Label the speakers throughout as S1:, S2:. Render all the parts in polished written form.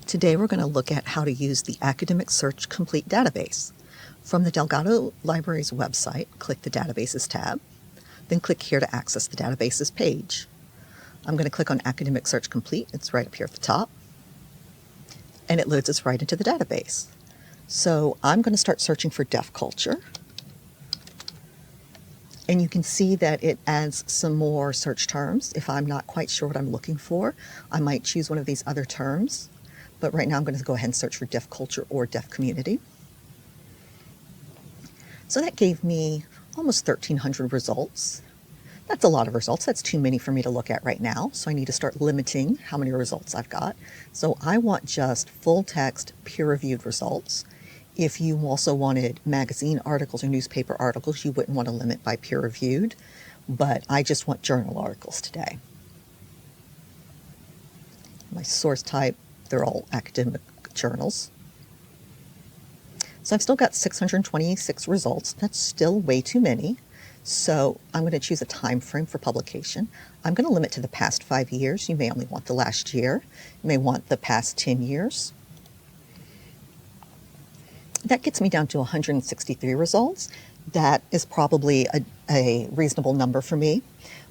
S1: Today we're going to look at how to use the Academic Search Complete database. From the Delgado Library's website, click the Databases tab, then click here to access the Databases page. I'm going to click on Academic Search Complete, it's right up here at the top, and it loads us right into the database. So I'm going to start searching for deaf culture, and you can see that it adds some more search terms. If I'm not quite sure what I'm looking for, I might choose one of these other terms. But right now I'm going to go ahead and search for deaf culture or deaf community. So that gave me almost 1,300 results. That's a lot of results. That's too many for me to look at right now. So I need to start limiting how many results I've got. So I want just full text, peer-reviewed results. If you also wanted magazine articles or newspaper articles, you wouldn't want to limit by peer-reviewed. But I just want journal articles today. My source type, they're all academic journals. So I've still got 626 results. That's still way too many. So I'm going to choose a time frame for publication. I'm going to limit to the past 5 years. You may only want the last year. You may want the past 10 years. That gets me down to 163 results. That is probably a reasonable number for me.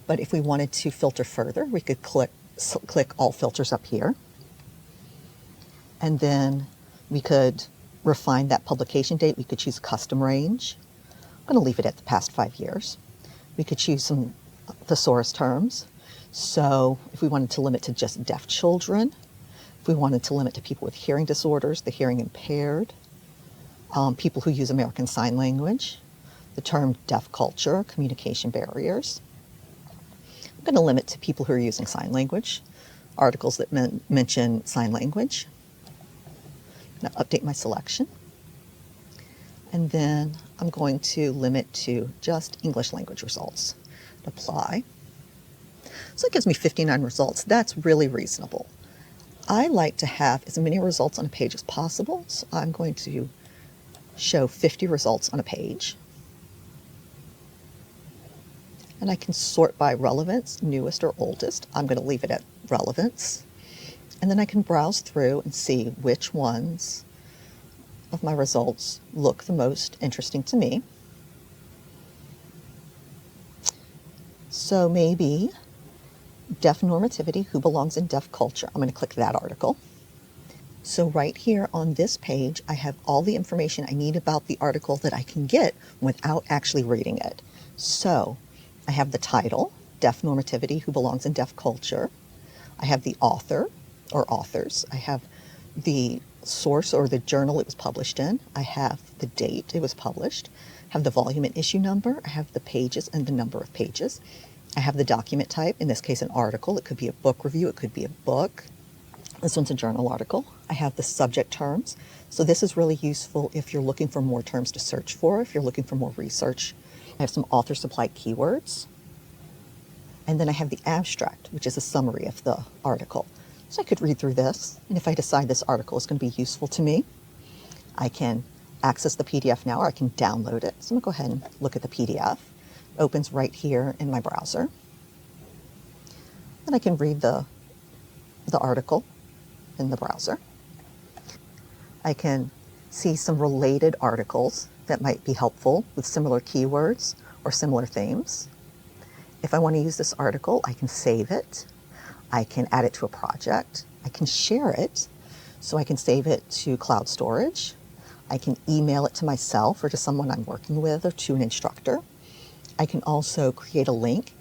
S1: But if we wanted to filter further, we could click all filters up here. And then we could refine that publication date. We could choose custom range. I'm going to leave it at the past 5 years. We could choose some thesaurus terms. So if we wanted to limit to just deaf children, if we wanted to limit to people with hearing disorders, the hearing impaired, people who use American Sign Language, the term deaf culture, communication barriers. I'm going to limit to people who are using sign language, articles that mention sign language. I'm going to update my selection. And then I'm going to limit to just English language results. Apply. So it gives me 59 results. That's really reasonable. I like to have as many results on a page as possible. So I'm going to show 50 results on a page. And I can sort by relevance, newest or oldest. I'm going to leave it at relevance. And then I can browse through and see which ones of my results look the most interesting to me. So maybe deaf normativity, who belongs in deaf culture. I'm going to click that article. So right here on this page, I have all the information I need about the article that I can get without actually reading it. So I have the title, deaf normativity, who belongs in deaf culture. I have the author or authors. I have the source or the journal it was published in. I have the date it was published. I have the volume and issue number. I have the pages and the number of pages. I have the document type, in this case an article. It could be a book review. It could be a book. This one's a journal article. I have the subject terms. So this is really useful if you're looking for more terms to search for, if you're looking for more research. I have some author-supplied keywords. And then I have the abstract, which is a summary of the article. So I could read through this, and if I decide this article is going to be useful to me, I can access the PDF now, or I can download it. So I'm going to go ahead and look at the PDF. It opens right here in my browser. Then I can read the article in the browser. I can see some related articles that might be helpful with similar keywords or similar themes. If I want to use this article, I can save it. I can add it to a project. I can share it. So I can save it to cloud storage. I can email it to myself or to someone I'm working with or to an instructor. I can also create a link.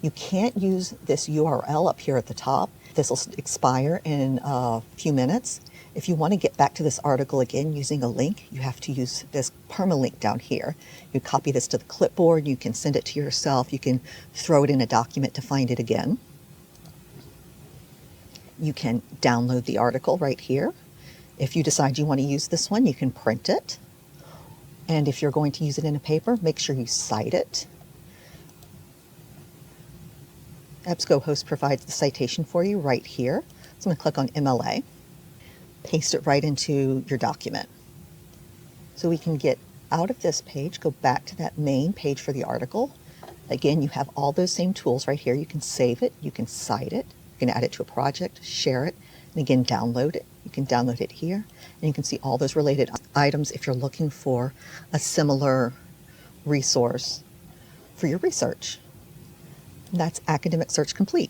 S1: You can't use this URL up here at the top. This will expire in a few minutes. If you want to get back to this article again using a link, you have to use this permalink down here. You copy this to the clipboard, you can send it to yourself, you can throw it in a document to find it again. You can download the article right here. If you decide you want to use this one, you can print it. And if you're going to use it in a paper, make sure you cite it. EBSCOhost provides the citation for you right here. So I'm going to click on MLA, paste it right into your document. So we can get out of this page, go back to that main page for the article. Again, you have all those same tools right here. You can save it, you can cite it, you can add it to a project, share it, And again, download it. You can download it here, and you can see all those related items if you're looking for a similar resource for your research. And that's Academic Search Complete.